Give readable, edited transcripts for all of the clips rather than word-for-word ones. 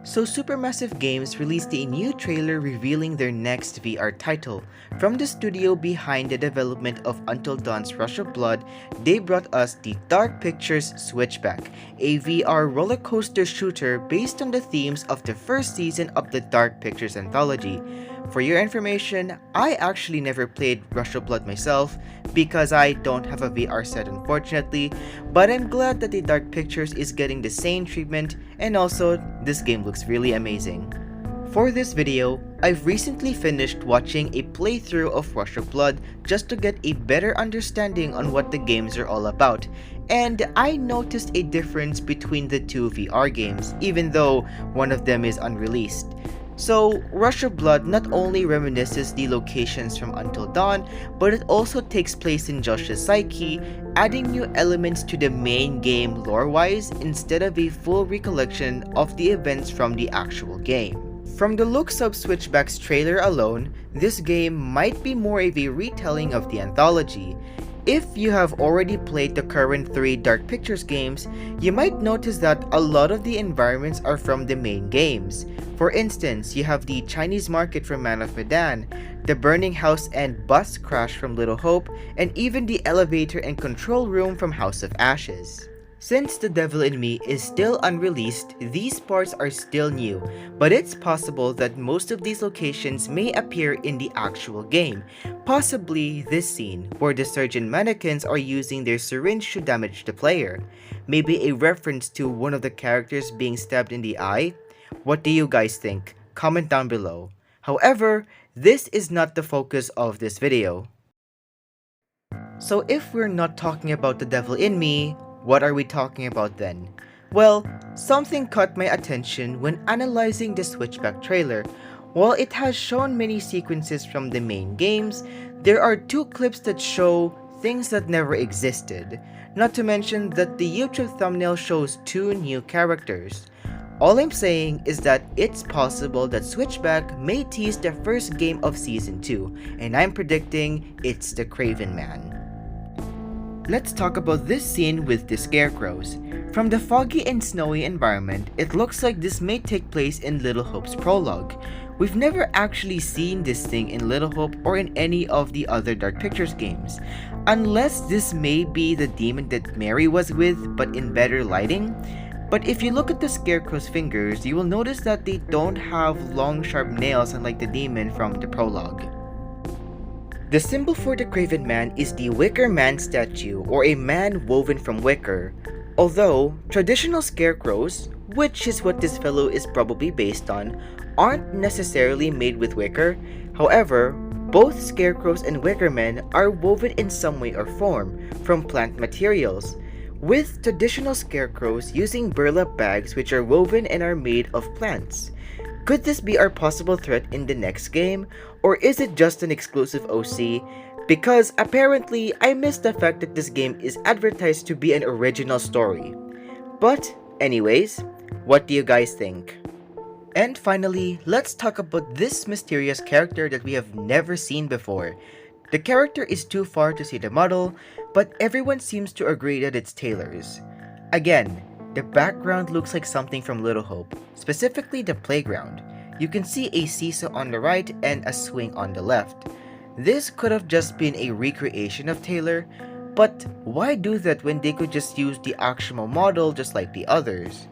So Supermassive Games released a new trailer revealing their next VR title. From the studio behind the development of Until Dawn's Rush of Blood, they brought us the Dark Pictures Switchback, a VR roller coaster shooter based on the themes of the first season of the Dark Pictures anthology. For your information, I actually never played Rush of Blood myself because I don't have a VR set unfortunately, but I'm glad that the Dark Pictures is getting the same treatment, and also this game looks really amazing. For this video, I've recently finished watching a playthrough of Rush of Blood just to get a better understanding on what the games are all about, and I noticed a difference between the two VR games even though one of them is unreleased. So, Rush of Blood not only reminisces the locations from Until Dawn, but it also takes place in Josh's psyche, adding new elements to the main game lore-wise instead of a full recollection of the events from the actual game. From the looks of Switchback's trailer alone, this game might be more of a retelling of the anthology. If you have already played the current 3 Dark Pictures games, you might notice that a lot of the environments are from the main games. For instance, you have the Chinese market from Man of Medan, the burning house and bus crash from Little Hope, and even the elevator and control room from House of Ashes. Since The Devil in Me is still unreleased, these parts are still new, but it's possible that most of these locations may appear in the actual game. Possibly this scene, where the surgeon mannequins are using their syringe to damage the player. Maybe a reference to one of the characters being stabbed in the eye? What do you guys think? Comment down below. However, this is not the focus of this video. So if we're not talking about The Devil in Me, what are we talking about then? Well, something caught my attention when analyzing the Switchback trailer. While it has shown many sequences from the main games, there are 2 clips that show things that never existed. Not to mention that the YouTube thumbnail shows 2 new characters. All I'm saying is that it's possible that Switchback may tease the first game of Season 2, and I'm predicting it's the Craven Man. Let's talk about this scene with the scarecrows. From the foggy and snowy environment, it looks like this may take place in Little Hope's prologue. We've never actually seen this thing in Little Hope or in any of the other Dark Pictures games. Unless this may be the demon that Mary was with but in better lighting. But if you look at the scarecrow's fingers, you will notice that they don't have long sharp nails unlike the demon from the prologue. The symbol for the Craven Man is the Wicker Man statue, or a man woven from wicker. Although, traditional scarecrows, which is what this fellow is probably based on, aren't necessarily made with wicker. However, both scarecrows and wicker men are woven in some way or form from plant materials, with traditional scarecrows using burlap bags which are woven and are made of plants. Could this be our possible threat in the next game, or is it just an exclusive OC? Because apparently I missed the fact that this game is advertised to be an original story. But anyways, what do you guys think? And finally, let's talk about this mysterious character that we have never seen before. The character is too far to see the model, but everyone seems to agree that it's Taylor's. Again, the background looks like something from Little Hope, specifically the playground. You can see a seesaw on the right and a swing on the left. This could have just been a recreation of Taylor, but why do that when they could just use the actual model just like the others?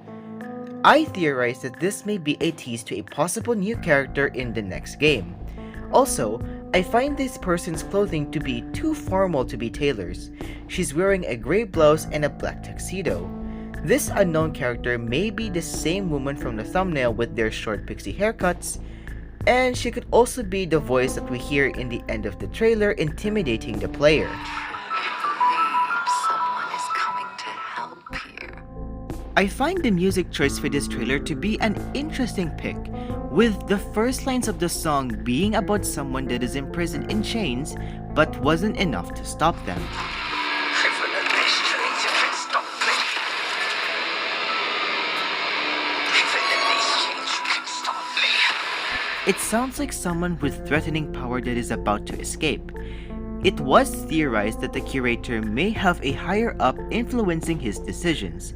I theorize that this may be a tease to a possible new character in the next game. Also, I find this person's clothing to be too formal to be Taylor's. She's wearing a gray blouse and a black tuxedo. This unknown character may be the same woman from the thumbnail with their short pixie haircuts, and she could also be the voice that we hear in the end of the trailer intimidating the player. Someone is coming to help you. I find the music choice for this trailer to be an interesting pick, with the first lines of the song being about someone that is imprisoned in chains but wasn't enough to stop them. It sounds like someone with threatening power that is about to escape. It was theorized that the Curator may have a higher up influencing his decisions.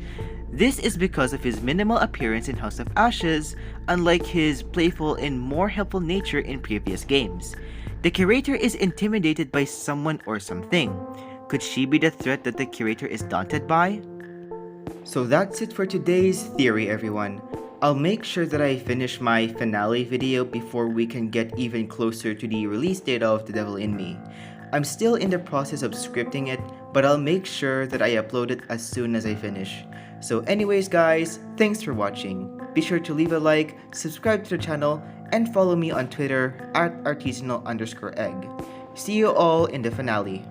This is because of his minimal appearance in House of Ashes, unlike his playful and more helpful nature in previous games. The Curator is intimidated by someone or something. Could she be the threat that the Curator is daunted by? So that's it for today's theory, everyone. I'll make sure that I finish my finale video before we can get even closer to the release date of The Devil in Me. I'm still in the process of scripting it, but I'll make sure that I upload it as soon as I finish. So anyways guys, thanks for watching. Be sure to leave a like, subscribe to the channel, and follow me on Twitter at artisanal_egg. See you all in the finale.